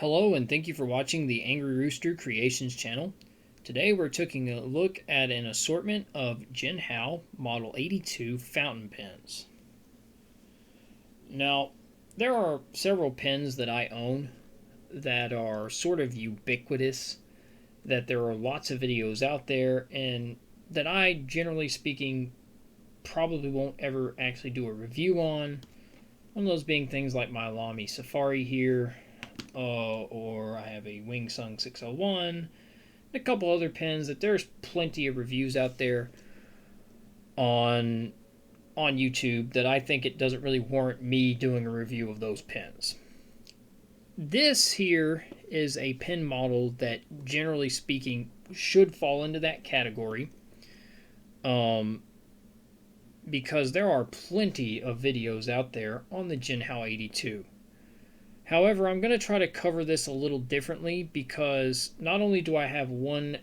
Hello and thank you for watching the Angry Rooster Creations channel. Today we're taking a look at an assortment of Jinhao Model 82 fountain pens. Now, there are several pens that I own that are sort of ubiquitous, that there are lots of videos out there, and that I, generally speaking, probably won't ever actually do a review on. One of those being things like my Lamy Safari here, or I have a Wingsung 601, and a couple other pens that there's plenty of reviews out there on YouTube that I think it doesn't really warrant me doing a review of those pens. This here is a pen model that, generally speaking, should fall into that category, because there are plenty of videos out there on the Jinhao 82. However, I'm going to try to cover this a little differently because not only do I have one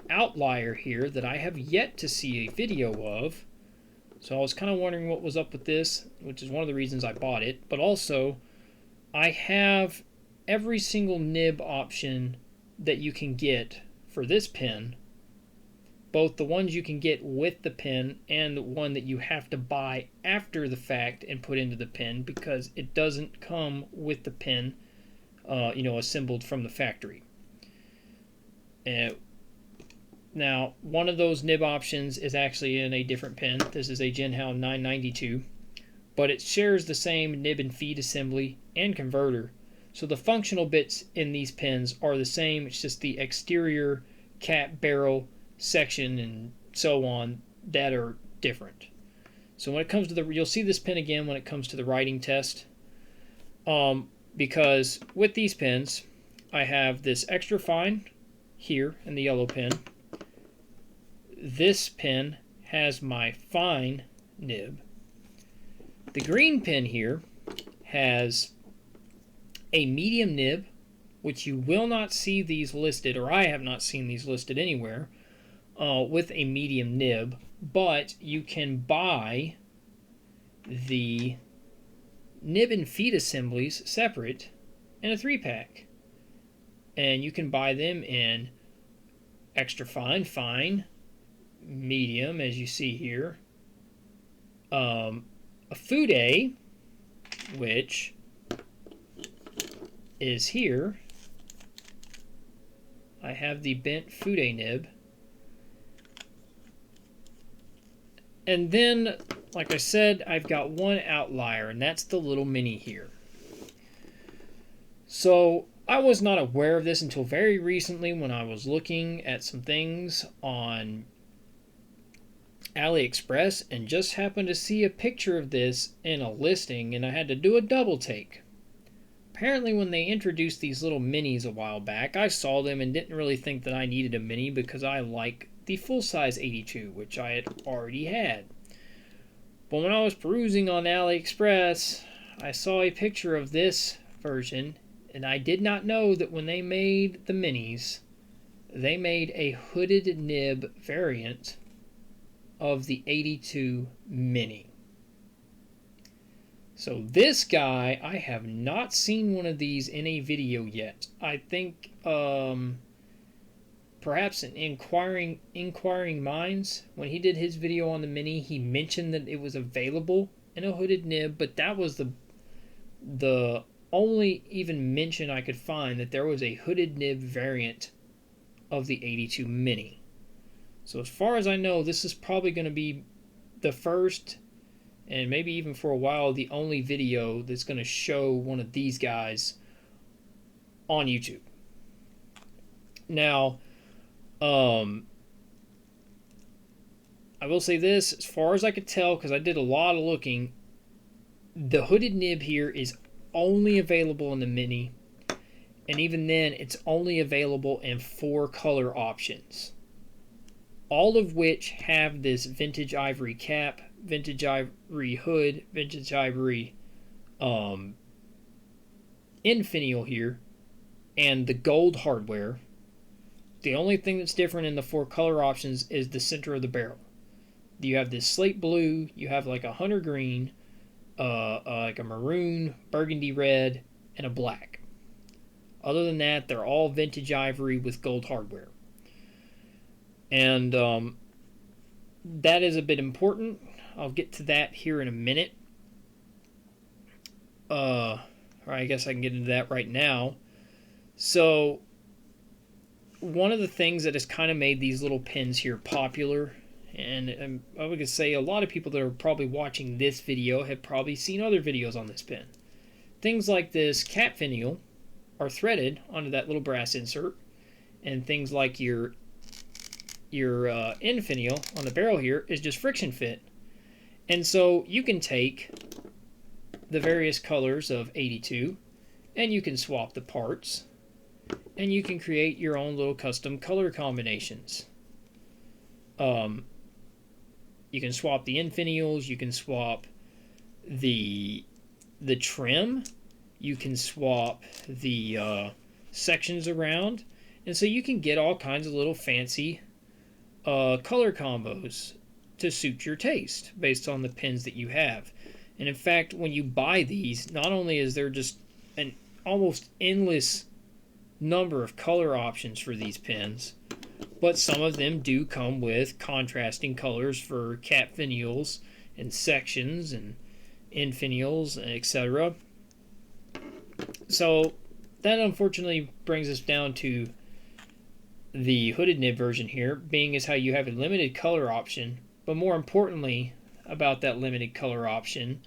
outlier here that I have yet to see a video of, so I was kind of wondering what was up with this, which is one of the reasons I bought it, but also I have every single nib option that you can get for this pen, both the ones you can get with the pen and the one that you have to buy after the fact and put into the pen because it doesn't come with the pen, assembled from the factory. Now, one of those nib options is actually in a different pen. This is a Jinhao 992, but it shares the same nib and feed assembly and converter. So the functional bits in these pens are the same. It's just the exterior cap, barrel, section, and so on that are different. So when it comes to you'll see this pen again when it comes to the writing test, because with these pens I have this extra fine here in the yellow pen. This pen has my fine nib. The green pen here has a medium nib, which you will not see these listed, or I have not seen these listed anywhere, with a medium nib, but you can buy the nib and feed assemblies separate in a 3-pack, and you can buy them in extra fine, fine, medium, as you see here, a Fude, which is here. I have the bent Fude nib. And then, like I said, I've got one outlier, and that's the little mini here. So I was not aware of this until very recently when I was looking at some things on AliExpress and just happened to see a picture of this in a listing, and I had to do a double take. Apparently when they introduced these little minis a while back, I saw them and didn't really think that I needed a mini because I like the full-size 82, which I had already had. But when I was perusing on AliExpress, I saw a picture of this version, and I did not know that when they made the minis, they made a hooded nib variant of the 82 mini. So this guy, I have not seen one of these in a video yet. I think perhaps in Inquiring Minds, when he did his video on the mini, he mentioned that it was available in a hooded nib, but that was the only even mention I could find that there was a hooded nib variant of the 82 mini. So as far as I know, this is probably going to be the first, and maybe even for a while, the only video that's going to show one of these guys on YouTube. Now, I will say this, as far as I could tell, because I did a lot of looking, the hooded nib here is only available in the mini, and even then, it's only available in 4 color options, all of which have this vintage ivory cap, vintage ivory hood, vintage ivory infinial here, and the gold hardware. The only thing that's different in the 4 color options is the center of the barrel. You have this slate blue, you have like a hunter green, like a maroon, burgundy red, and a black. Other than that, they're all vintage ivory with gold hardware. And that is a bit important. I'll get to that here in a minute. Or I guess I can get into that right now. So, one of the things that has kind of made these little pins here popular, and I would say a lot of people that are probably watching this video have probably seen other videos on this pin. Things like this cap finial are threaded onto that little brass insert, and things like your end finial on the barrel here is just friction fit. And so you can take the various colors of 82 and you can swap the parts and you can create your own little custom color combinations. You can swap the end finials, you can swap the trim, you can swap the sections around, and so you can get all kinds of little fancy color combos to suit your taste based on the pins that you have. And in fact, when you buy these, not only is there just an almost endless number of color options for these pins, but some of them do come with contrasting colors for cap finials and sections and end finials, etc. So that unfortunately brings us down to the hooded nib version here, being as how you have a limited color option, but more importantly about that limited color option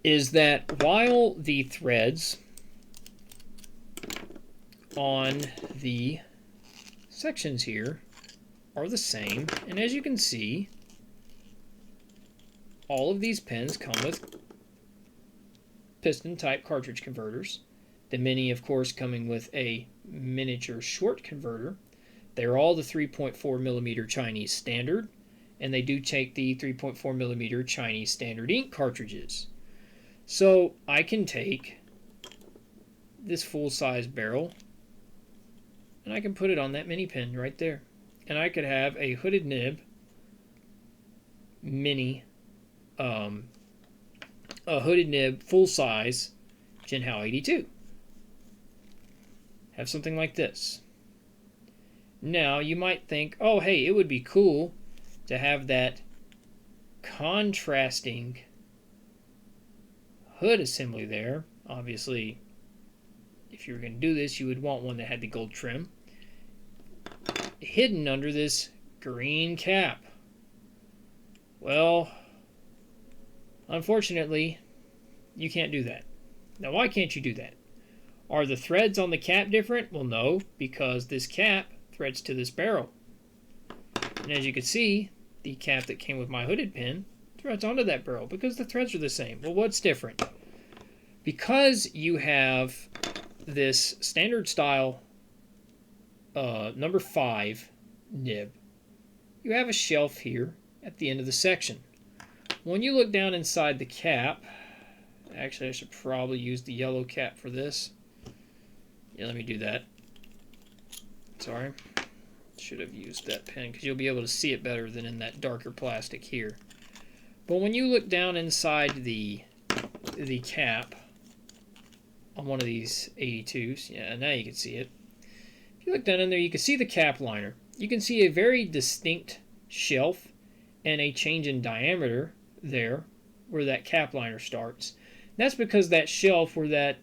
is that while the threads on the sections here are the same, and as you can see, all of these pins come with piston type cartridge converters. The Mini, of course, coming with a miniature short converter. They're all the 3.4 millimeter Chinese standard, and they do take the 3.4 millimeter Chinese standard ink cartridges. So I can take this full-size barrel and I can put it on that mini pin right there, and I could have a hooded nib mini, a hooded nib full-size Jinhao 82. Have something like this. Now you might think, oh hey, it would be cool to have that contrasting hood assembly there. Obviously, if you were going to do this, you would want one that had the gold trim hidden under this green cap. Well, unfortunately, you can't do that. Now, why can't you do that? Are the threads on the cap different? Well, no, because this cap threads to this barrel. And as you can see, the cap that came with my hooded pin threads onto that barrel because the threads are the same. Well, what's different? Because you have this standard style number 5 nib, you have a shelf here at the end of the section. When you look down inside the cap, actually I should probably use the yellow cap for this. Yeah, let me do that. Sorry. Should have used that pen because you'll be able to see it better than in that darker plastic here. But when you look down inside the cap on one of these 82s, yeah, now you can see it. If you look down in there, you can see the cap liner. You can see a very distinct shelf and a change in diameter there where that cap liner starts. That's because that shelf where that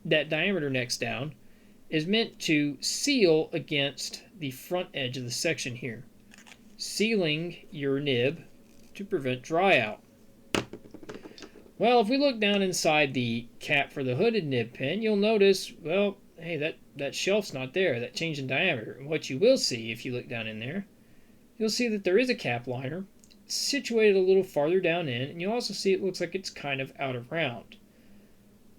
diameter next down is meant to seal against the front edge of the section here, sealing your nib to prevent dry out. Well, if we look down inside the cap for the hooded nib pin, you'll notice, well, hey, that shelf's not there, that change in diameter. And what you will see if you look down in there, you'll see that there is a cap liner situated a little farther down in, and you'll also see it looks like it's kind of out of round.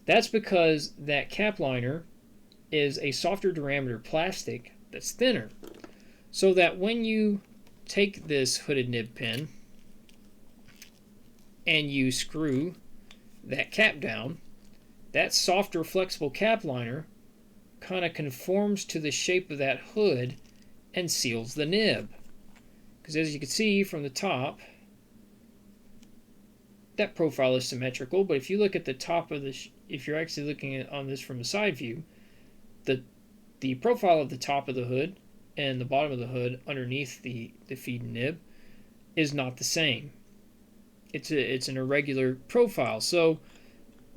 That's because that cap liner is a softer diameter plastic that's thinner, so that when you take this hooded nib pin and you screw that cap down, that softer flexible cap liner kind of conforms to the shape of that hood and seals the nib. Because as you can see from the top, that profile is symmetrical, but if you look at the top of the, if you're actually looking at on this from a side view, the profile of the top of the hood and the bottom of the hood underneath the feed nib is not the same. It's an irregular profile, so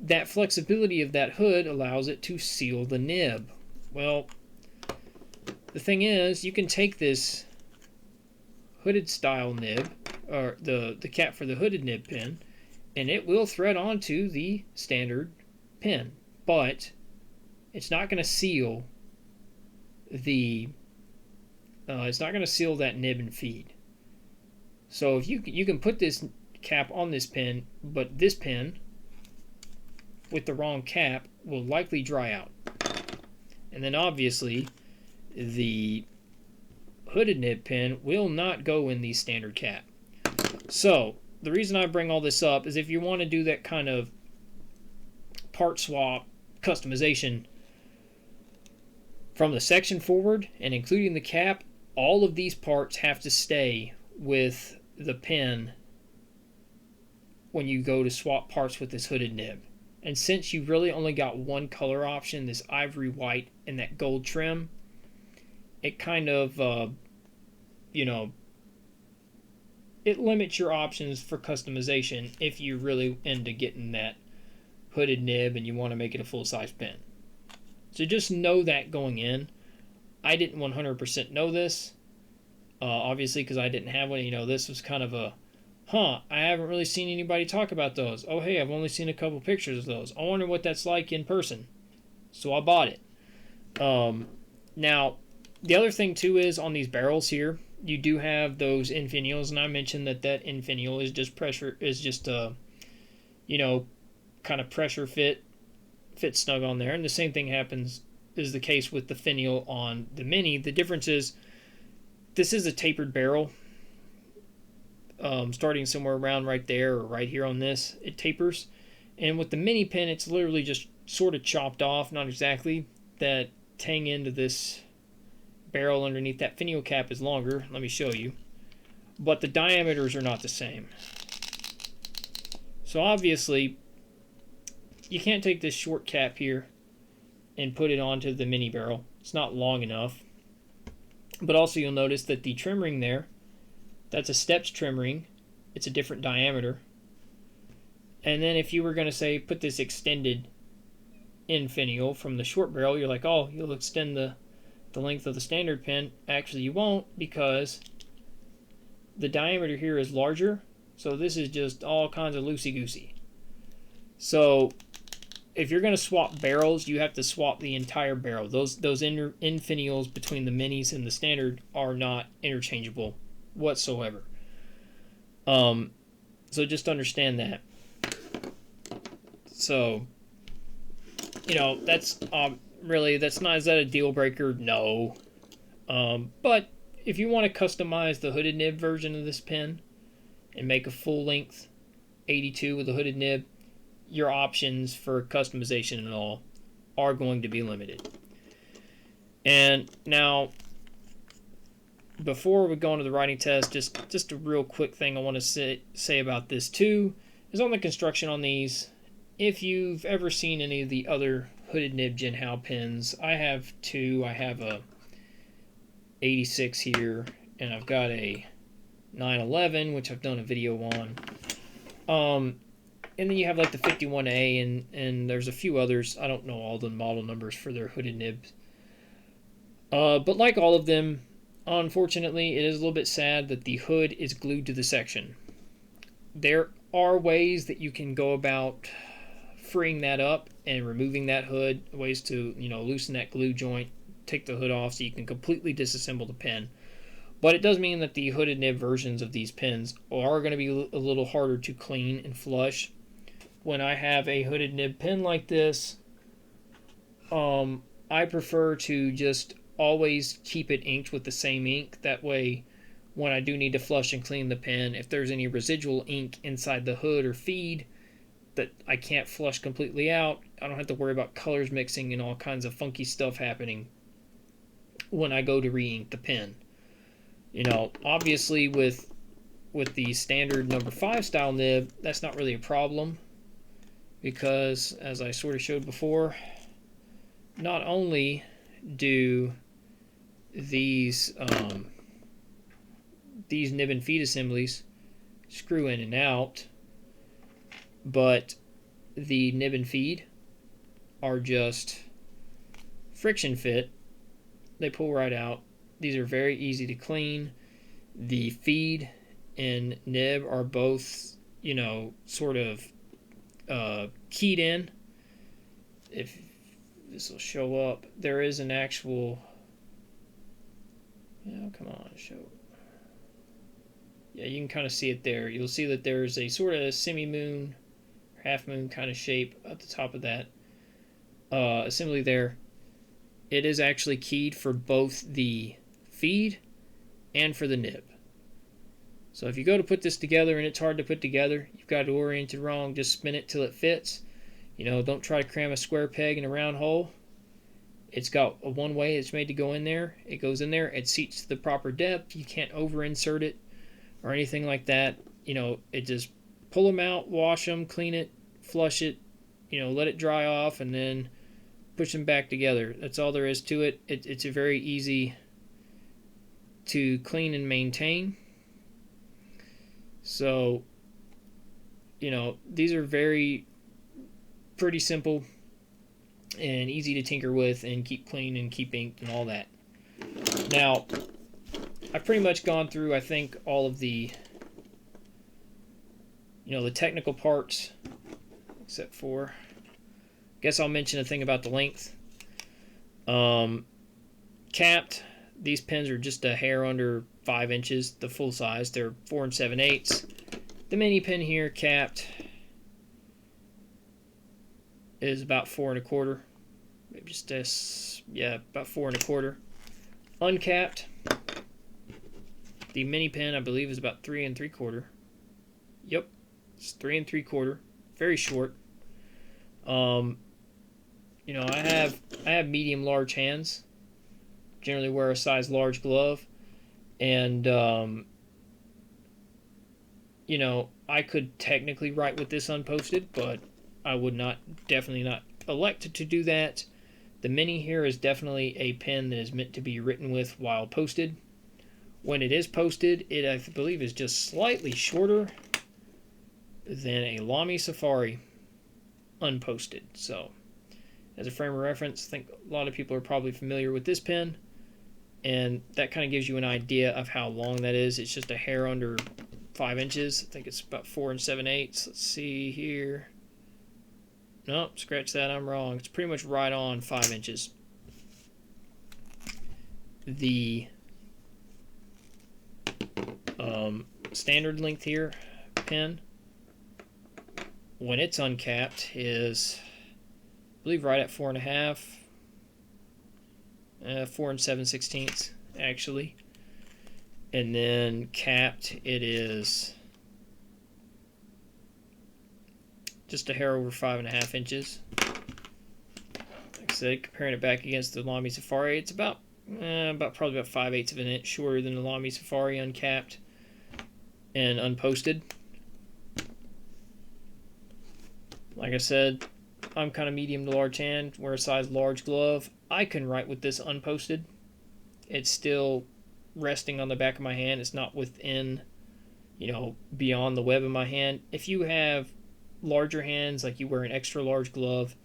that flexibility of that hood allows it to seal the nib. Well, the thing is, you can take this hooded style nib, or the cap for the hooded nib pin, and it will thread onto the standard pin, but it's not going to seal the it's not going to seal that nib and feed. So if you can put this cap on this pin, but this pin with the wrong cap will likely dry out. And then obviously the hooded nib pin will not go in the standard cap. So the reason I bring all this up is if you want to do that kind of part swap customization from the section forward and including the cap, all of these parts have to stay with the pin when you go to swap parts with this hooded nib. And since you really only got one color option, this ivory white and that gold trim, it kind of, you know, it limits your options for customization if you're really into getting that hooded nib and you want to make it a full-size pin. So just know that going in. I didn't 100% know this, obviously, because I didn't have one. You know, this was kind of a, I haven't really seen anybody talk about those. Oh, hey, I've only seen a couple pictures of those. I wonder what that's like in person. So I bought it. Now, the other thing, too, is on these barrels here, you do have those infinials, and I mentioned that infinial is just pressure, is just, you know, kind of pressure fit snug on there. And the same thing is the case with the finial on the Mini. The difference is this is a tapered barrel. Starting somewhere around right there or right here on this, it tapers. And with the Mini pin, it's literally just sort of chopped off, not exactly. That tang end of this barrel underneath that finial cap is longer. Let me show you. But the diameters are not the same. So obviously, you can't take this short cap here and put it onto the Mini barrel. It's not long enough. But also you'll notice that the trim ring there, that's a steps trim ring. It's a different diameter. And then if you were going to say put this extended infinial from the short barrel, you're like, oh, you'll extend the length of the standard pin. Actually, you won't, because the diameter here is larger. So this is just all kinds of loosey-goosey. So if you're going to swap barrels, you have to swap the entire barrel. Those infinials between the Minis and the standard are not interchangeable whatsoever. So just understand that. So, you know, that's really, that's not, is that a deal breaker? No. But if you want to customize the hooded nib version of this pin and make a full length 82 with a hooded nib, your options for customization and all are going to be limited. And now, before we go into the writing test, just a real quick thing I want to say about this too is on the construction on these. If you've ever seen any of the other hooded nib Jinhao pins, I have two. I have a 86 here, and I've got a 911, which I've done a video on. And then you have like the 51A, and there's a few others. I don't know all the model numbers for their hooded nibs. But like all of them, unfortunately, it is a little bit sad that the hood is glued to the section. There are ways that you can go about freeing that up and removing that hood, ways to, you know, loosen that glue joint, take the hood off so you can completely disassemble the pin. But it does mean that the hooded nib versions of these pins are going to be a little harder to clean and flush. When I have a hooded nib pin like this, I prefer to just always keep it inked with the same ink. That way, when I do need to flush and clean the pin, if there's any residual ink inside the hood or feed that I can't flush completely out, I don't have to worry about colors mixing and all kinds of funky stuff happening when I go to re-ink the pin. You know, obviously with with the standard number 5 style nib, that's not really a problem, because as I sort of showed before, not only do these nib and feed assemblies screw in and out, but the nib and feed are just friction fit. They pull right out. These are very easy to clean. The feed and nib are both, you know, sort of keyed in. If this will show up, there is an actual, come on, show. Yeah, you can kind of see it there. You'll see that there's a sort of semi-moon, half-moon kind of shape at the top of that assembly there. It is actually keyed for both the feed and for the nib. So if you go to put this together and it's hard to put together, you've got it oriented wrong, just spin it till it fits. You know, don't try to cram a square peg in a round hole. It's got a one way it's made to go in there. It goes in there, it seats to the proper depth. You can't over insert it or anything like that. You know, it just pull them out, wash them, clean it, flush it, you know, let it dry off, and then push them back together. That's all there is to it. It's a very easy to clean and maintain. So, you know, these are pretty simple and easy to tinker with and keep clean and keep inked and all that. Now, I've pretty much gone through, I think, all of the, you know, the technical parts, except for, I guess I'll mention a thing about the length. Capped, these pins are just a hair under 5 inches, the full size. They're 4 7/8. The mini pin here, capped, is about 4 1/4. Maybe just this, yeah, about 4 1/4. Uncapped, the mini pin, I believe, is about 3 3/4. Yep, it's 3 3/4. Very short. You know, I have medium large hands. Generally wear a size large glove, and you know, I could technically write with this unposted, but I would definitely not elect to do that. The mini here is definitely a pen that is meant to be written with while posted. When it is posted, it, I believe, is just slightly shorter than a Lamy Safari unposted. So, as a frame of reference, I think a lot of people are probably familiar with this pen, and that kind of gives you an idea of how long that is. It's just a hair under 5 inches. I think it's about 4 7/8. Let's see here. Nope, scratch that, I'm wrong. It's pretty much right on 5 inches. The standard length here pen, when it's uncapped, is, I believe, right at 4 1/2, 4 7/16 actually. And then capped, it is just a hair over 5 1/2 inches. Like I said, comparing it back against the Lamy Safari, it's about probably about 5/8 of an inch shorter than the Lamy Safari uncapped and unposted. Like I said, I'm kind of medium to large hand, wear a size large glove. I can write with this unposted. It's still resting on the back of my hand. It's not within, you know, beyond the web of my hand. If you have larger hands, like you wear an extra large glove,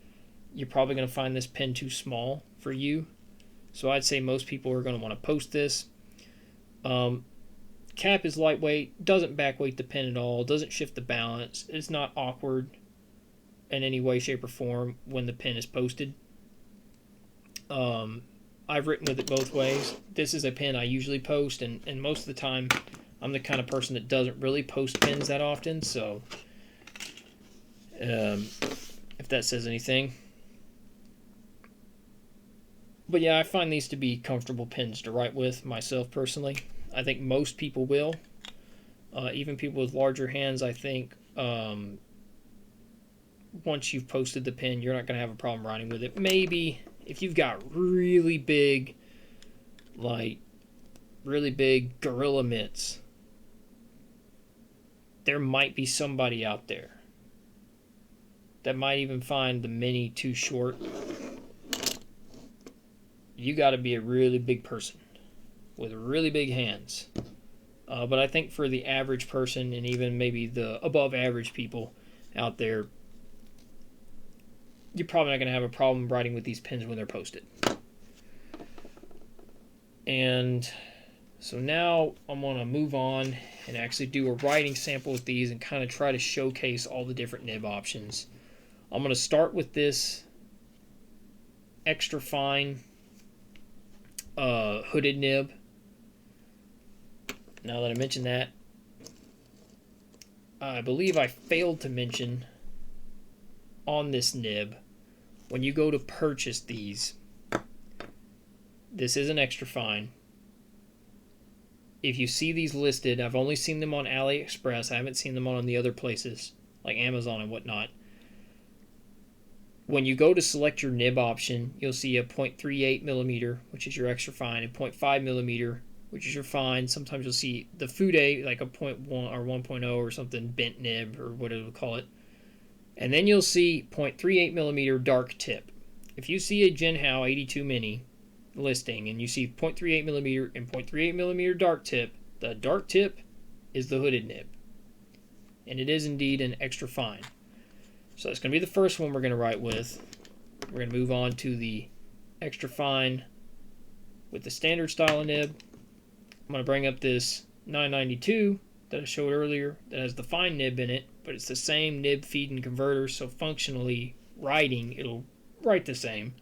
you're probably going to find this pen too small for you. So I'd say most people are going to want to post this. Cap is lightweight, doesn't backweight the pen at all, doesn't shift the balance. It's not awkward in any way, shape, or form when the pen is posted. I've written with it both ways. This is a pen I usually post, and most of the time I'm the kind of person that doesn't really post pens that often, so if that says anything. But yeah, I find these to be comfortable pens to write with myself personally. I think most people will. Even people with larger hands, I think once you've posted the pen, you're not going to have a problem writing with it. Maybe if you've got really big Gorilla mitts, there might be somebody out there that might even find the mini too short. You got to be a really big person with really big hands. But I think for the average person and even maybe the above average people out there, you're probably not going to have a problem writing with these pens when they're posted. And so now I'm going to move on and actually do a writing sample with these and kind of try to showcase all the different nib options. I'm going to start with this extra fine hooded nib. Now that I mentioned that, I believe I failed to mention on this nib, when you go to purchase these, this is an extra fine. If you see these listed, I've only seen them on AliExpress. I haven't seen them on the other places like Amazon and whatnot. When you go to select your nib option, you'll see a 0.38 millimeter, which is your extra fine, and 0.5 millimeter, which is your fine. Sometimes you'll see the Fude, like a 0.1 or 1.0 or something, bent nib or whatever we call it. And then you'll see 0.38 millimeter dark tip. If you see a Jinhao 82 mini listing and you see 0.38 millimeter and 0.38 millimeter dark tip, the dark tip is the hooded nib. And it is indeed an extra fine. So that's going to be the first one we're going to write with. We're going to move on to the extra fine with the standard style nib. I'm going to bring up this 992 that I showed earlier that has the fine nib in it, but it's the same nib feed and converter, so functionally writing, it'll write the same.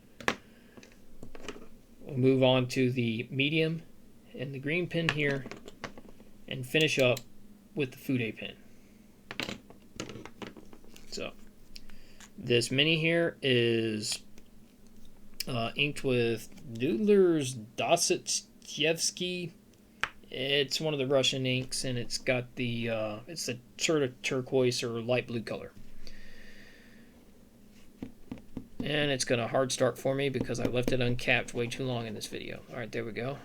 We'll move on to the medium and the green pen here and finish up with the Fude pen. So this mini here is inked with Noodler's Dostoyevsky. It's one of the Russian inks, and it's got the it's a sort of turquoise or light blue color. And it's going to hard start for me because I left it uncapped way too long in this video. All right, there we go.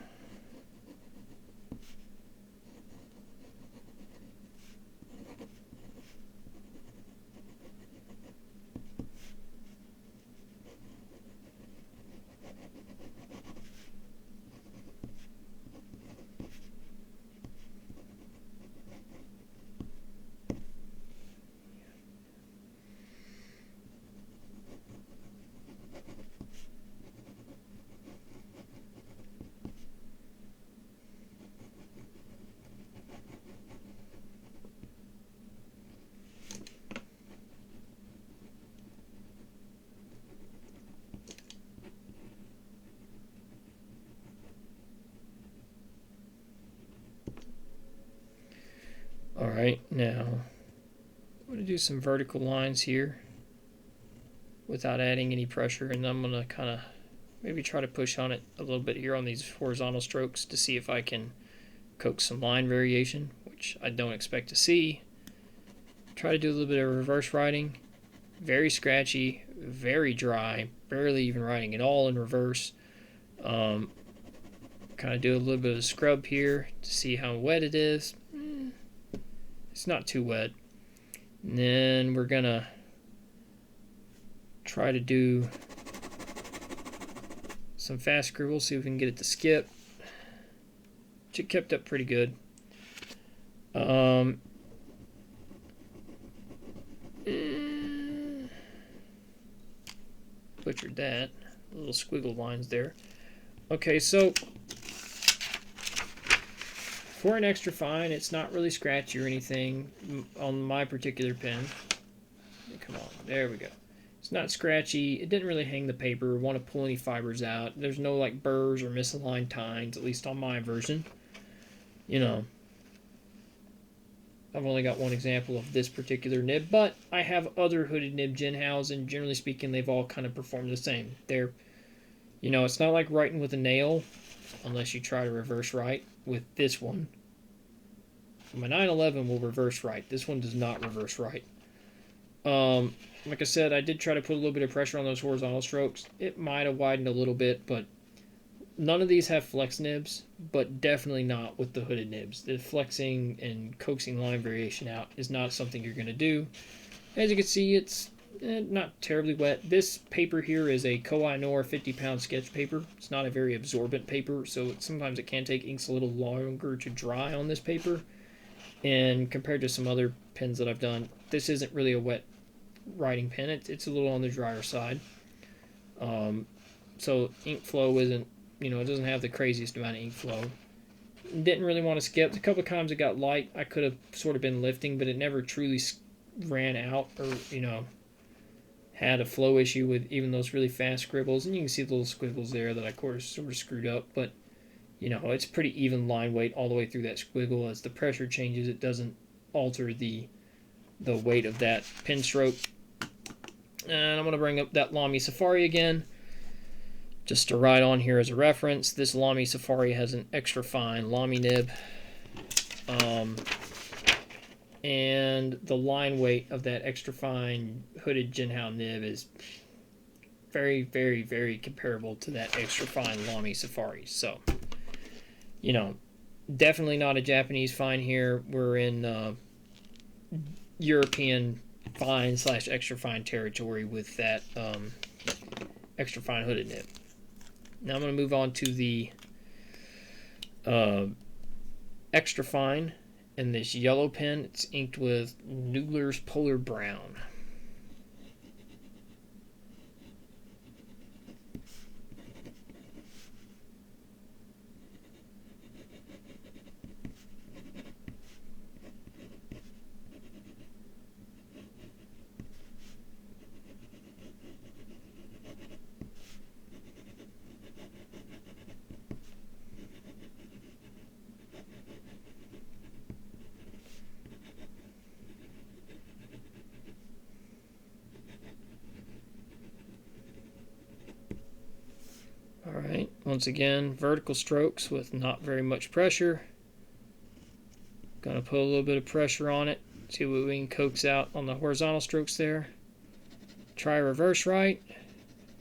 Alright, now I'm going to do some vertical lines here without adding any pressure, and I'm going to kind of maybe try to push on it a little bit here on these horizontal strokes to see if I can coax some line variation, which I don't expect to see. Try to do a little bit of reverse writing. Very scratchy, very dry, barely even writing at all in reverse. Kind of do a little bit of scrub here to see how wet it is. It's not too wet. And then we're gonna try to do some fast scribble, see if we can get it to skip. It kept up pretty good. Butchered that. Little squiggle lines there. Okay, so for an extra fine, it's not really scratchy or anything on my particular pen. Come on, there we go. It's not scratchy. It didn't really hang the paper or want to pull any fibers out. There's no like burrs or misaligned tines, at least on my version. You know, I've only got one example of this particular nib, but I have other hooded nib Jinhaos, and generally speaking, they've all kind of performed the same. They're, you know, it's not like writing with a nail, unless you try to reverse write with this one. My 911 will reverse write. This one does not reverse write. Like I said, I did try to put a little bit of pressure on those horizontal strokes. It might have widened a little bit, but None of these have flex nibs, but definitely not with the hooded nibs. The flexing and coaxing line variation out is not something you're going to do. As you can see, it's not terribly wet. This paper here is a Koh-i-Noor 50-pound sketch paper. It's not a very absorbent paper, so sometimes it can take inks a little longer to dry on this paper. And compared to some other pens that I've done, this isn't really a wet writing pen. It's a little on the drier side. So ink flow isn't, it doesn't have the craziest amount of ink flow. Didn't really want to skip. A couple of times it got light. I could have sort of been lifting, but it never truly ran out or, had a flow issue with even those really fast scribbles. And you can see the little squiggles there that I sort of screwed up. But, it's pretty even line weight all the way through that squiggle. As the pressure changes, it doesn't alter the weight of that pen stroke. And I'm going to bring up that Lamy Safari again, just to write on here as a reference. This Lamy Safari has an extra fine Lamy nib. And the line weight of that extra fine hooded Jinhao nib is very, very, very comparable to that extra fine Lamy Safari. So, definitely not a Japanese fine here. We're in European fine / extra fine territory with that extra fine hooded nib. Now I'm going to move on to the extra fine. And this yellow pen, it's inked with Noodler's Polar Brown. Alright, once again, vertical strokes with not very much pressure. Gonna put a little bit of pressure on it, see what we can coax out on the horizontal strokes there. Try reverse right,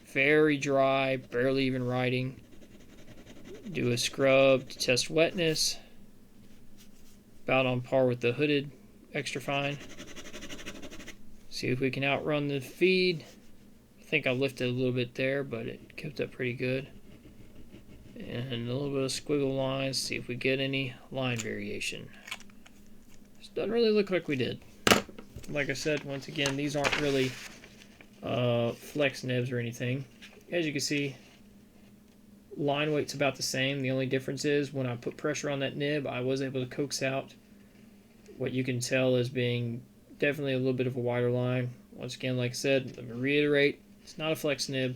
very dry, barely even writing. Do a scrub to test wetness, about on par with the hooded extra fine. See if we can outrun the feed. I think I lifted a little bit there, but it kept up pretty good. And a little bit of squiggle lines, see if we get any line variation. This doesn't really look like we did. Like I said, once again, these aren't really flex nibs or anything. As you can see, line weight's about the same. The only difference is when I put pressure on that nib, I was able to coax out what you can tell as being definitely a little bit of a wider line. Once again, like I said, let me reiterate, it's not a flex nib.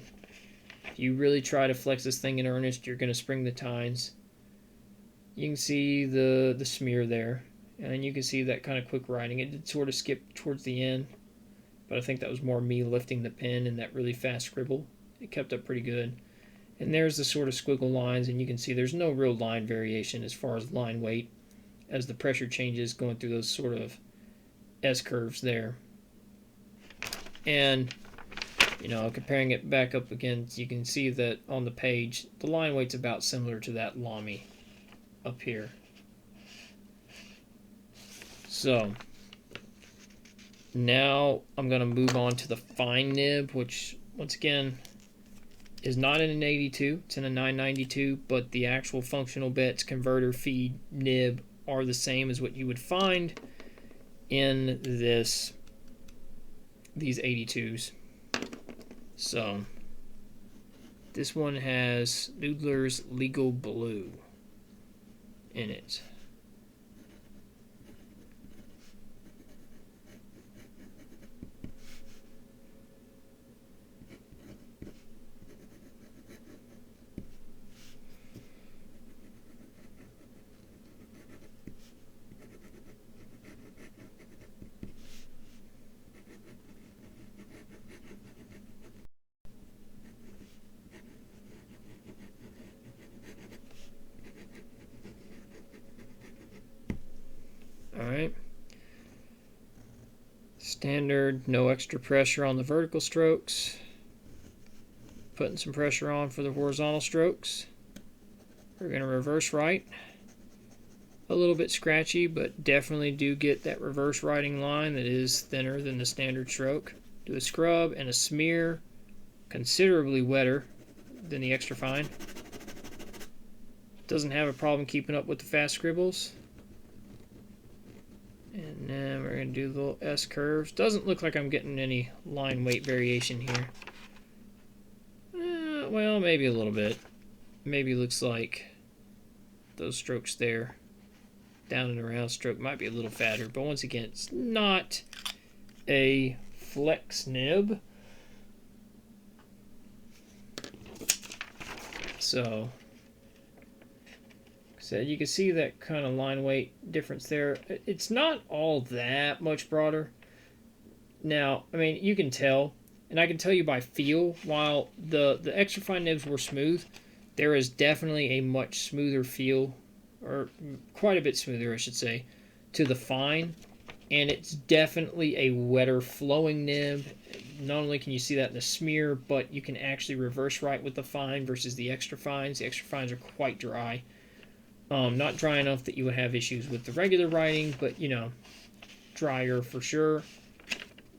If you really try to flex this thing in earnest, you're going to spring the tines. You can see the smear there, and you can see that kind of quick writing. It did sort of skip towards the end, but I think that was more me lifting the pen and that really fast scribble. It kept up pretty good. And there's the sort of squiggle lines, and you can see there's no real line variation as far as line weight as the pressure changes going through those sort of S-curves there. And comparing it back up again, you can see that on the page, the line weight's about similar to that Lamy up here. So, now I'm going to move on to the fine nib, which, once again, is not in an 82, it's in a 992, but the actual functional bits, converter, feed, nib are the same as what you would find in these 82s. So, this one has Noodler's Legal Blue in it. Alright. Standard, no extra pressure on the vertical strokes. Putting some pressure on for the horizontal strokes. We're going to reverse write. A little bit scratchy, but definitely do get that reverse writing line that is thinner than the standard stroke. Do a scrub and a smear, considerably wetter than the extra fine. Doesn't have a problem keeping up with the fast scribbles. And then we're going to do the little S curves. Doesn't look like I'm getting any line weight variation here. Well, maybe a little bit. Maybe looks like those strokes there, down and around stroke, might be a little fatter. But once again, it's not a flex nib. So, said you can see that kind of line weight difference there. It's not all that much broader. Now, I mean, you can tell, and I can tell you by feel, while the extra fine nibs were smooth, there is definitely a much smoother feel, or quite a bit smoother, I should say, to the fine, and it's definitely a wetter flowing nib. Not only can you see that in the smear, but you can actually reverse write with the fine versus the extra fines. The extra fines are quite dry. Not dry enough that you would have issues with the regular writing, but, you know, drier for sure.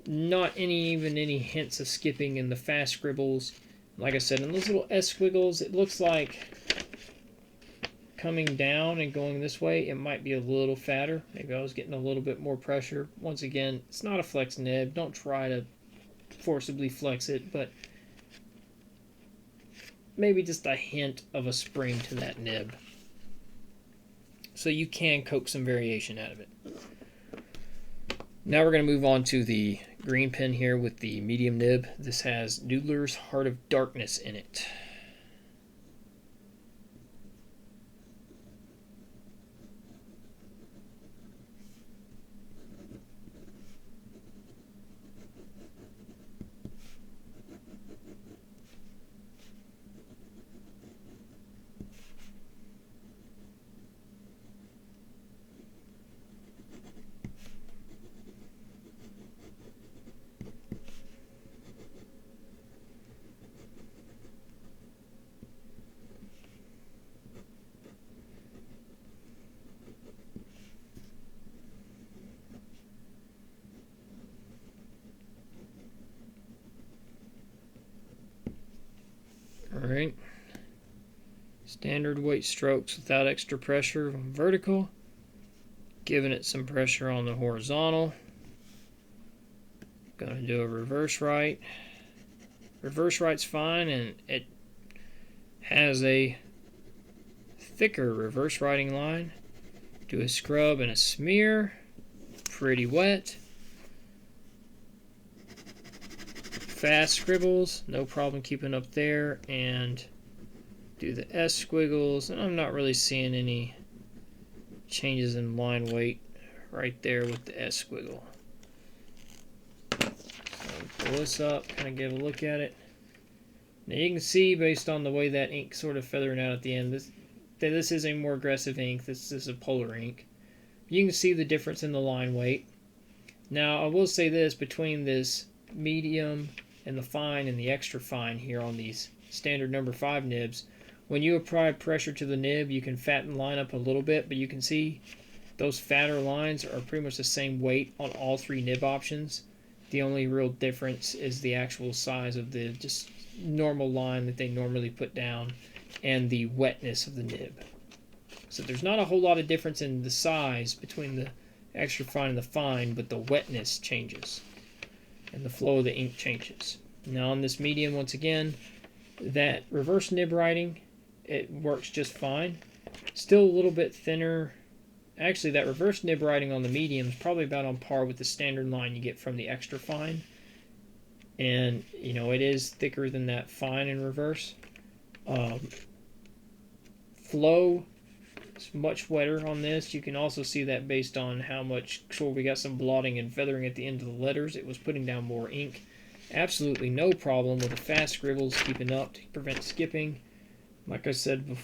Not even any hints of skipping in the fast scribbles. Like I said, in those little S squiggles, it looks like coming down and going this way, it might be a little fatter. Maybe I was getting a little bit more pressure. Once again, it's not a flex nib. Don't try to forcibly flex it, but maybe just a hint of a spring to that nib. So you can coax some variation out of it. Now we're going to move on to the green pen here with the medium nib. This has Noodler's Heart of Darkness in it. Alright, standard weight strokes without extra pressure on vertical, giving it some pressure on the horizontal. Gonna do a reverse write. Reverse write's fine, and it has a thicker reverse writing line. Do a scrub and a smear, pretty wet. Fast scribbles, no problem keeping up there, and do the S squiggles, and I'm not really seeing any changes in line weight right there with the S squiggle. So pull this up, kind of give a look at it. Now you can see, based on the way that ink sort of feathering out at the end, this is a more aggressive ink. This is a polar ink. You can see the difference in the line weight. Now I will say this, between this medium and the fine and the extra fine here on these standard number 5 nibs, when you apply pressure to the nib, you can fatten the line up a little bit, but you can see those fatter lines are pretty much the same weight on all 3 nib options. The only real difference is the actual size of the just normal line that they normally put down and the wetness of the nib. So there's not a whole lot of difference in the size between the extra fine and the fine, but the wetness changes and the flow of the ink changes. Now on this medium, once again, that reverse nib writing, it works just fine. Still a little bit thinner. Actually, that reverse nib writing on the medium is probably about on par with the standard line you get from the extra fine. And, you know, it is thicker than that fine in reverse. Flow is much wetter on this. You can also see that based on how much, sure, we got some blotting and feathering at the end of the letters. It was putting down more ink. Absolutely no problem with the fast scribbles keeping up to prevent skipping. Like I said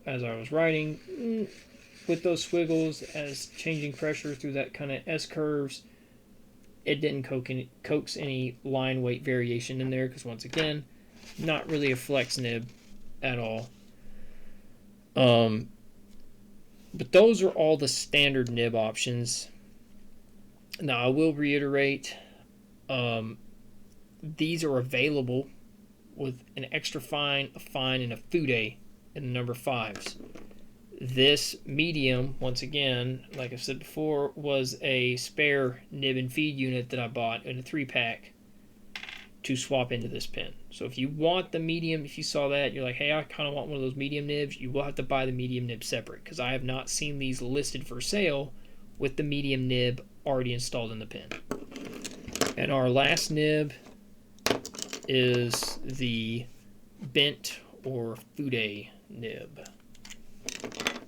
as I was writing, with those squiggles, as changing pressure through that kind of S curves, it didn't coax any line weight variation in there, because once again, not really a flex nib at all. Um, but those are all the standard nib options. Now, I will reiterate, um, these are available with an extra fine, a fine, and a fude in the number 5s. This medium, once again, like I've said before, was a spare nib and feed unit that I bought in a 3-pack to swap into this pen. So if you want the medium, if you saw that, you're like, hey, I kind of want one of those medium nibs, you will have to buy the medium nib separate, because I have not seen these listed for sale with the medium nib already installed in the pen. And our last nib is the bent or fude nib.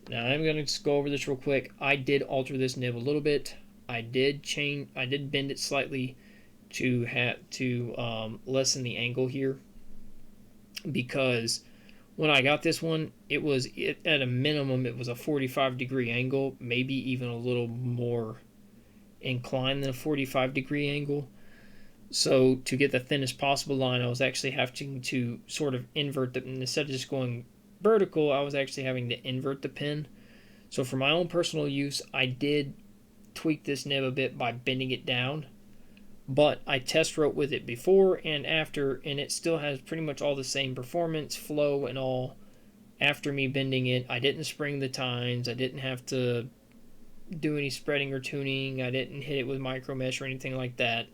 Now I'm going to just go over this real quick. I did alter this nib a little bit. I did bend it slightly to lessen the angle here, because when I got this one, at a minimum it was a 45-degree angle, maybe even a little more inclined than a 45-degree angle. So to get the thinnest possible line, I was actually having to sort of invert the, instead of just going vertical, I was actually having to invert the pen. So for my own personal use, I did tweak this nib a bit by bending it down, but I test wrote with it before and after, and it still has pretty much all the same performance, flow, and all. After me bending it, I didn't spring the tines, I didn't have to do any spreading or tuning, I didn't hit it with micro mesh or anything like that.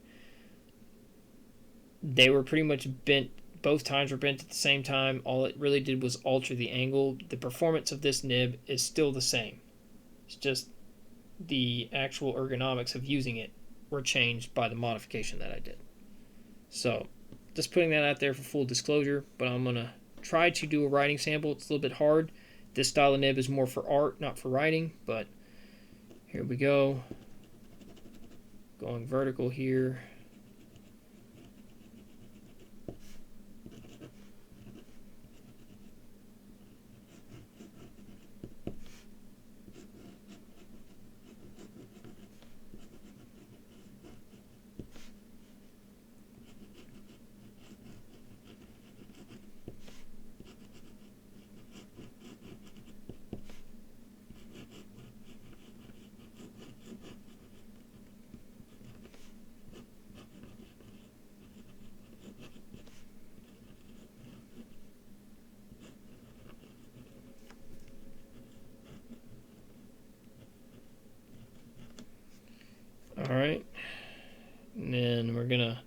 They were pretty much bent. Both tines were bent at the same time. All it really did was alter the angle. The performance of this nib is still the same. It's just the actual ergonomics of using it were changed by the modification that I did. So, just putting that out there for full disclosure, but I'm going to try to do a writing sample. It's a little bit hard. This style of nib is more for art, not for writing, but here we go. Going vertical here. Alright, and then we're gonna,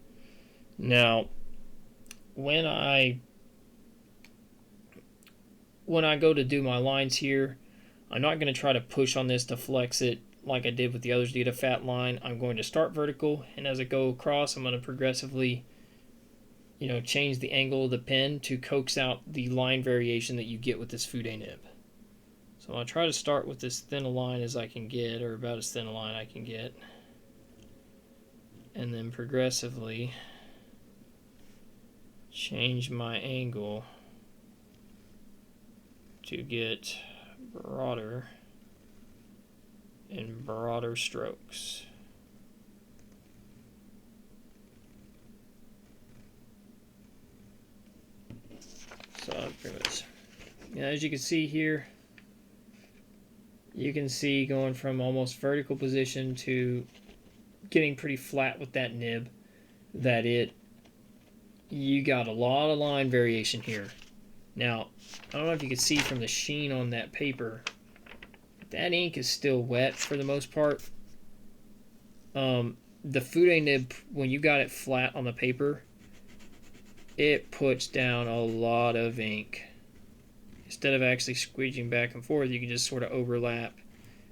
now when I go to do my lines here, I'm not going to try to push on this to flex it like I did with the others to get a fat line. I'm going to start vertical, and as I go across, I'm going to progressively, change the angle of the pen to coax out the line variation that you get with this fude nib. So I'll try to start with as thin a line as I can get, or about as thin a line I can get, and then progressively change my angle to get broader and broader strokes. So pretty much, as you can see here, you can see going from almost vertical position to getting pretty flat with that nib, that you got a lot of line variation here. Now, I don't know if you can see from the sheen on that paper, that ink is still wet for the most part. The fude nib, when you got it flat on the paper, it puts down a lot of ink. Instead of actually squeeging back and forth, you can just sort of overlap,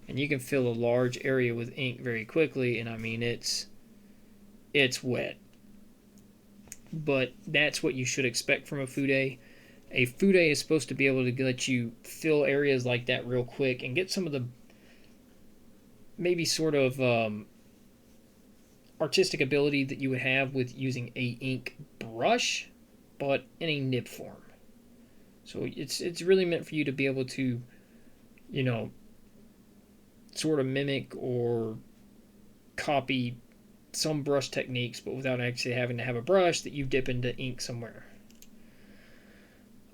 and you can fill a large area with ink very quickly, and I mean, it's wet. But that's what you should expect from a fude. A fude is supposed to be able to let you fill areas like that real quick and get some of the maybe sort of artistic ability that you would have with using a ink brush, but in a nib form. So it's really meant for you to be able to, sort of mimic or copy some brush techniques, but without actually having to have a brush that you dip into ink somewhere.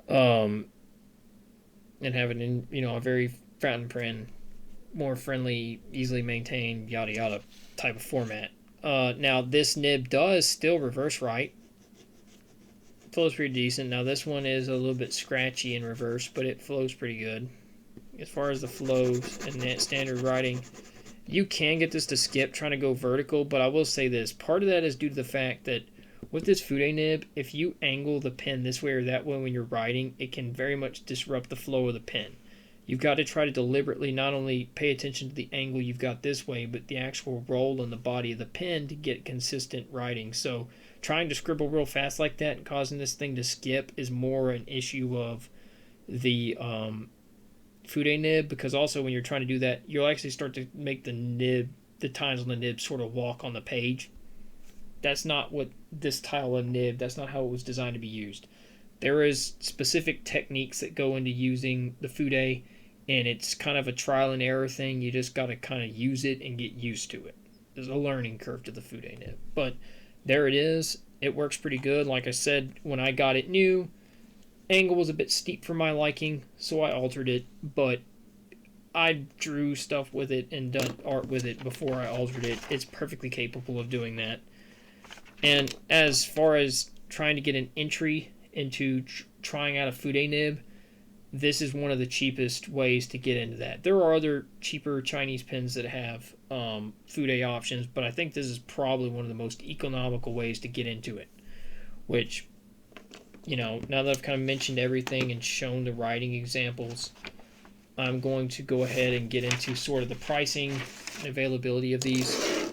And and have it in, you know, a very fountain pen, more friendly, easily maintained, yada yada type of format. Now this nib does still reverse write. Flows pretty decent. Now this one is a little bit scratchy in reverse, but it flows pretty good. As far as the flows and standard writing, you can get this to skip trying to go vertical, but I will say this. Part of that is due to the fact that with this Fude nib, if you angle the pen this way or that way when you're writing, it can very much disrupt the flow of the pen. You've got to try to deliberately not only pay attention to the angle you've got this way, but the actual roll in the body of the pen to get consistent writing. So trying to scribble real fast like that and causing this thing to skip is more an issue of the Fude nib, because also when you're trying to do that, you'll actually start to make the tines on the nib sort of walk on the page. That's not what this style of nib, that's not how it was designed to be used. There is specific techniques that go into using the Fude, and it's kind of a trial and error thing. You just got to kind of use it and get used to it. There's a learning curve to the Fude nib. But there it is. It works pretty good. Like I said, when I got it new, angle was a bit steep for my liking, so I altered it. But I drew stuff with it and done art with it before I altered it. It's perfectly capable of doing that. And as far as trying to get an entry into trying out a Fude nib, this is one of the cheapest ways to get into that. There are other cheaper Chinese pens that have Fude options, but I think this is probably one of the most economical ways to get into it. Which, you know, now that I've kind of mentioned everything and shown the writing examples, I'm going to go ahead and get into sort of the pricing and availability of these.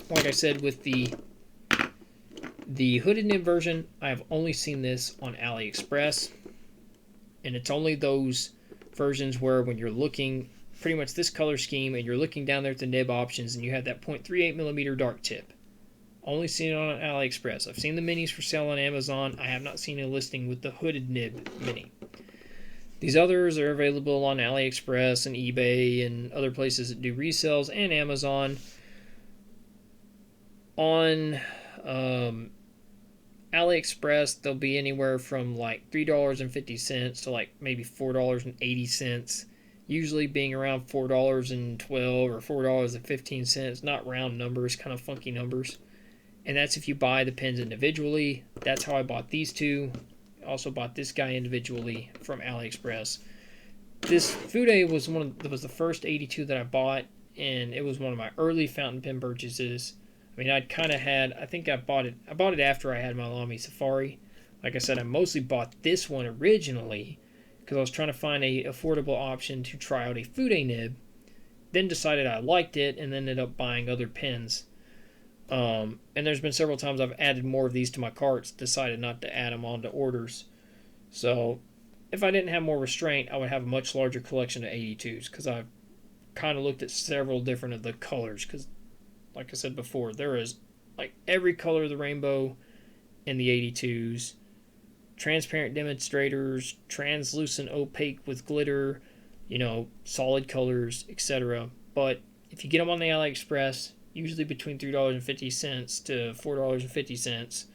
Like I said, with the hooded nib version, I have only seen this on AliExpress. And it's only those versions where when you're looking pretty much this color scheme and you're looking down there at the nib options and you have that 0.38mm dark tip. Only seen it on AliExpress. I've seen the minis for sale on Amazon. I have not seen a listing with the hooded nib mini. These others are available on AliExpress and eBay and other places that do resales, and Amazon. On AliExpress, they'll be anywhere from like $3.50 to like maybe $4.80, usually being around $4.12 or $4.15, not round numbers, kind of funky numbers. And that's if you buy the pens individually. That's how I bought these two. I also bought this guy individually from AliExpress. This Fude was the first 82 that I bought, and it was one of my early fountain pen purchases. I mean, I'd kind of had, I think I bought it after I had my Lamy Safari. Like I said, I mostly bought this one originally because I was trying to find a affordable option to try out a Fude nib. Then decided I liked it and then ended up buying other pens. And there's been several times I've added more of these to my carts, decided not to add them onto orders. So if I didn't have more restraint, I would have a much larger collection of 82s because I've kind of looked at several different of the colors because, like I said before, there is like every color of the rainbow in the 82s. Transparent demonstrators, translucent opaque with glitter, you know, solid colors, etc. But if you get them on the AliExpress, usually between $3.50 to $4.50.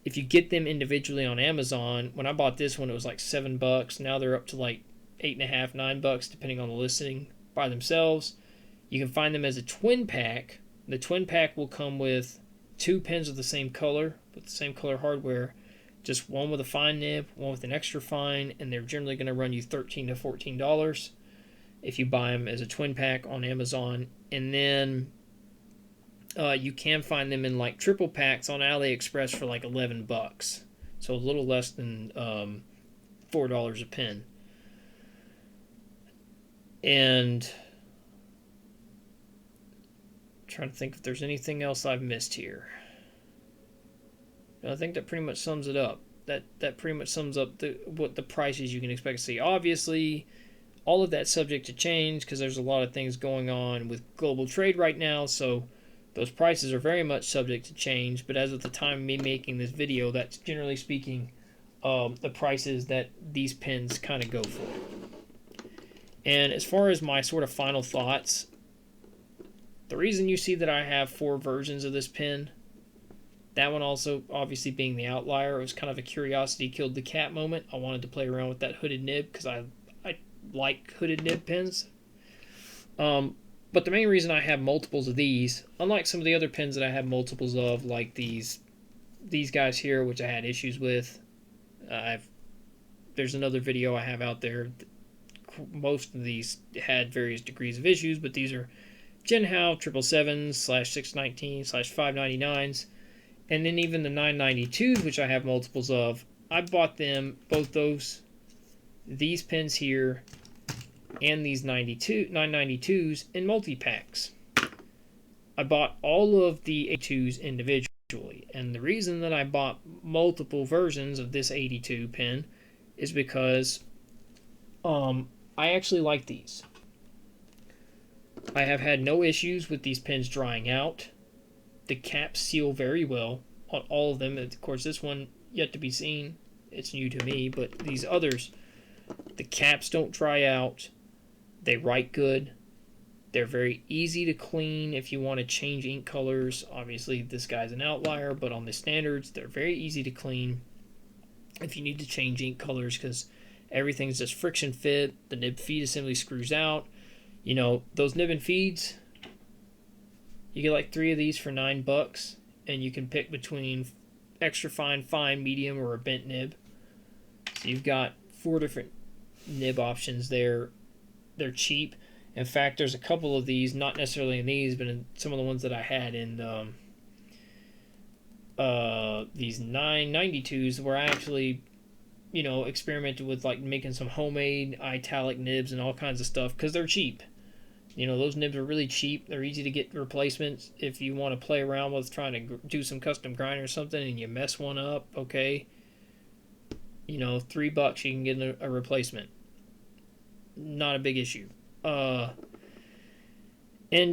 If you get them individually on Amazon, when I bought this one, it was like $7. Now they're up to like $8.50, $9, depending on the listing by themselves. You can find them as a twin pack. The twin pack will come with two pens of the same color, with the same color hardware, just one with a fine nib, one with an extra fine, and they're generally going to run you $13 to $14 if you buy them as a twin pack on Amazon. And then you can find them in like triple packs on AliExpress for like $11, so a little less than $4 a pen. And trying to think if there's anything else I've missed here. I think that pretty much sums it up. That pretty much sums up what the prices you can expect to see. Obviously, all of that's subject to change because there's a lot of things going on with global trade right now, so those prices are very much subject to change. But as of the time of me making this video, that's generally speaking the prices that these pens kind of go for. And as far as my sort of final thoughts, the reason you see that I have 4 versions of this pen, That one also, obviously being the outlier, it was kind of a curiosity killed the cat moment. I wanted to play around with that hooded nib because I like hooded nib pins. But the main reason I have multiples of these, unlike some of the other pins that I have multiples of, like these guys here, which I had issues with. There's another video I have out there. Most of these had various degrees of issues, but these are Jinhao 777s slash 619 slash 599s, and then even the 992s, which I have multiples of. I bought them, both these pins here and these 992s in multi-packs. I bought all of the 82s individually, and the reason that I bought multiple versions of this 82 pin is because I actually like these. I have had no issues with these pins drying out. The caps seal very well on all of them. Of course, this one yet to be seen. It's new to me, but these others, the caps don't dry out. They write good. They're very easy to clean if you want to change ink colors. Obviously, this guy's an outlier, but on the standards, they're very easy to clean if you need to change ink colors, because everything's just friction fit. The nib feed assembly screws out. You know, those nib and feeds, you get like 3 of these for $9, and you can pick between extra fine, fine, medium, or a bent nib. So you've got 4 different nib options there. They're cheap. In fact, there's a couple of these, not necessarily in these, but in some of the ones that I had in these 992s, where I actually, you know, experimented with like making some homemade italic nibs and all kinds of stuff, because they're cheap. You know, those nibs are really cheap. They're easy to get replacements. If you want to play around with trying to do some custom grinding or something and you mess one up, okay, you know, $3 you can get a replacement. Not a big issue. And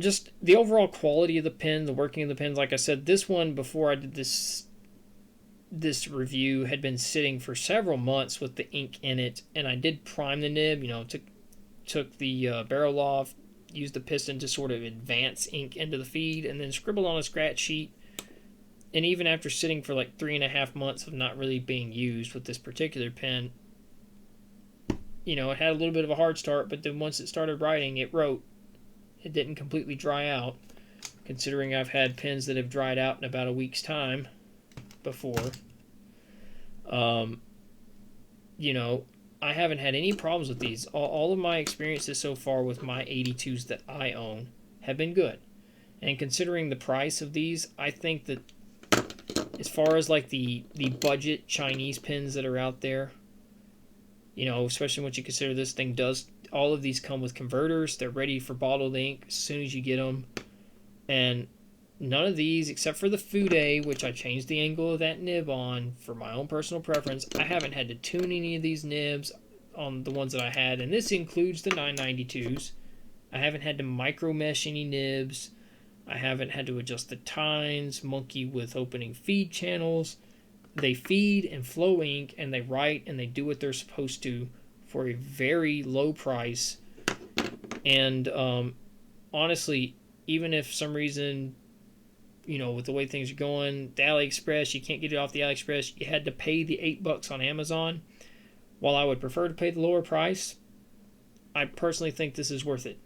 just the overall quality of the pen, the working of the pens. Like I said, this one, before I did this review, had been sitting for several months with the ink in it, and I did prime the nib. You know, took the barrel off, used the piston to sort of advance ink into the feed, and then scribbled on a scratch sheet. And even after sitting for like 3.5 months of not really being used with this particular pen, you know, it had a little bit of a hard start, but then once it started writing, it wrote. It didn't completely dry out, considering I've had pens that have dried out in about a week's time before. You know, I haven't had any problems with these. All of my experiences so far with my 82s that I own have been good. And considering the price of these, I think that as far as like the budget Chinese pens that are out there, you know, especially once you consider this thing does, all of these come with converters. They're ready for bottled ink as soon as you get them. And none of these, except for the Fude, which I changed the angle of that nib on for my own personal preference, I haven't had to tune any of these nibs on the ones that I had. And this includes the 992s. I haven't had to micro mesh any nibs. I haven't had to adjust the tines, monkey with opening feed channels. They feed and flow ink, and they write, and they do what they're supposed to for a very low price. And honestly, even if some reason, you know, with the way things are going, the AliExpress, you can't get it off the AliExpress, you had to pay the $8 on Amazon, while I would prefer to pay the lower price, I personally think this is worth it.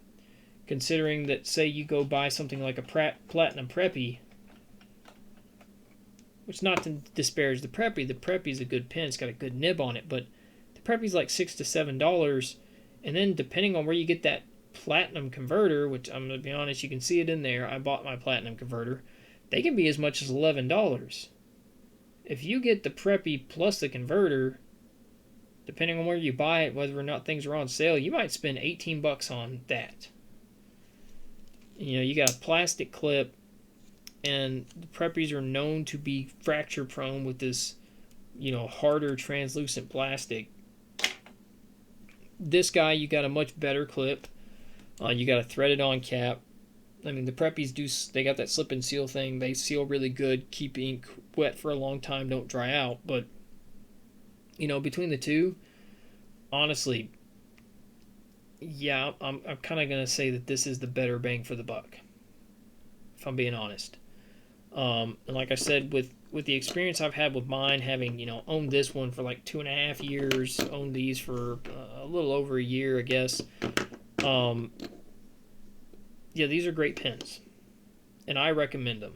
Considering that, say you go buy something like a Platinum Preppy, which, not to disparage the Preppy's a good pen, it's got a good nib on it, but the Preppy's like $6 to $7, and then depending on where you get that Platinum converter, which I'm going to be honest, you can see it in there, I bought my Platinum converter, they can be as much as $11. If you get the Preppy plus the converter, depending on where you buy it, whether or not things are on sale, you might spend $18 on that. You know, you got a plastic clip, and the Preppies are known to be fracture prone with this, you know, harder translucent plastic. This guy, you got a much better clip. You got a threaded on cap. I mean, the Preppies they got that slip and seal thing. They seal really good, keep ink wet for a long time, don't dry out. But, you know, between the two, honestly, yeah, I'm kind of going to say that this is the better bang for the buck, if I'm being honest. And like I said, with the experience I've had with mine, having owned this one for like 2.5 years, owned these for a little over a year, I guess. Um, yeah, these are great pens, and I recommend them.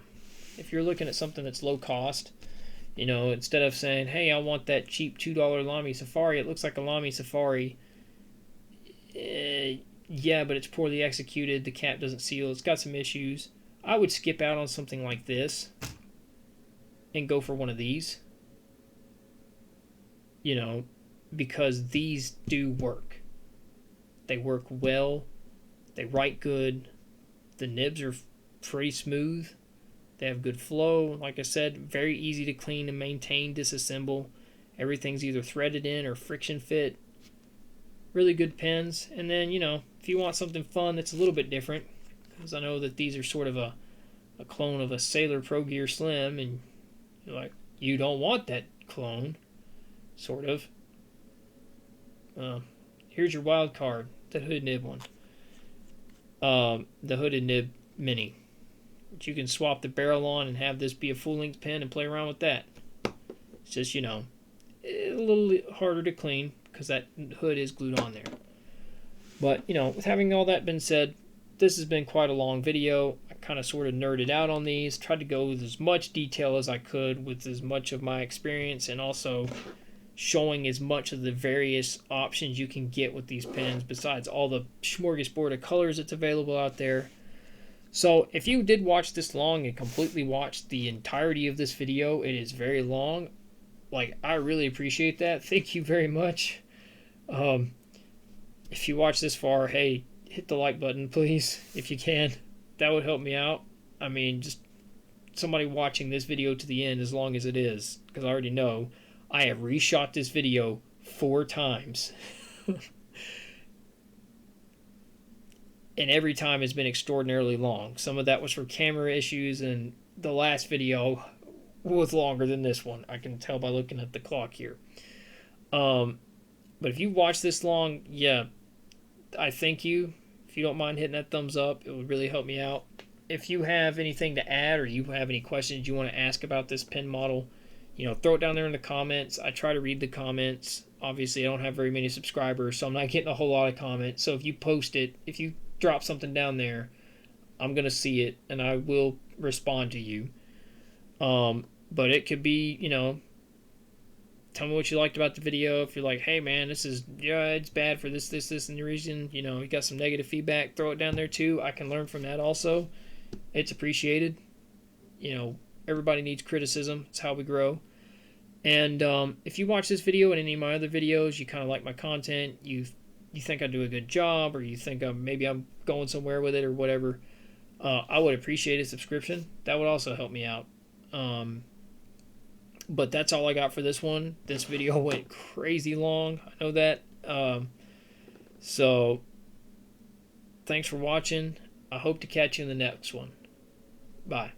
If you're looking at something that's low cost, instead of saying, "Hey, I want that cheap $2 Lamy Safari," it looks like a Lamy Safari. Yeah, but it's poorly executed. The cap doesn't seal. It's got some issues. I would skip out on something like this and go for one of these. Because these do work. They work well. They write good. The nibs are pretty smooth. They have good flow. Like I said, very easy to clean and maintain, disassemble. Everything's either threaded in or friction fit. Really good pens. And then, if you want something fun that's a little bit different, because I know that these are sort of a clone of a Sailor Pro Gear Slim, and you're like, you don't want that clone, sort of. Here's your wild card, the hooded nib one. The hooded nib mini. But you can swap the barrel on and have this be a full-length pen and play around with that. It's just, a little harder to clean because that hood is glued on there. But, with having all that been said, this has been quite a long video. I kind of sort of nerded out on these, tried to go with as much detail as I could with as much of my experience, and also showing as much of the various options you can get with these pens besides all the smorgasbord of colors that's available out there. So if you did watch this long and completely watched the entirety of this video, it is very long. Like, I really appreciate that. Thank you very much. If you watch this far, hey, hit the like button, please, if you can. That would help me out. I mean, just somebody watching this video to the end, as long as it is, because I already know I have reshot this video 4 times. And every time has been extraordinarily long. Some of that was for camera issues, and the last video was longer than this one. I can tell by looking at the clock here. But if you watch this long, yeah, I thank you. If you don't mind hitting that thumbs up, it would really help me out. If you have anything to add or you have any questions you want to ask about this pen model, throw it down there in the comments. I try to read the comments. Obviously, I don't have very many subscribers, so I'm not getting a whole lot of comments. So if you post it, if you drop something down there, I'm going to see it, and I will respond to you. But it could be, tell me what you liked about the video. If you're like, hey, man, it's bad for this, and the reason, you got some negative feedback, throw it down there too. I can learn from that also. It's appreciated. Everybody needs criticism. It's how we grow. And if you watch this video and any of my other videos, you kind of like my content, you think I do a good job, or you think maybe I'm going somewhere with it or whatever, I would appreciate a subscription. That would also help me out. But that's all I got for this one. This video went crazy long. I know that. So thanks for watching. I hope to catch you in the next one. Bye.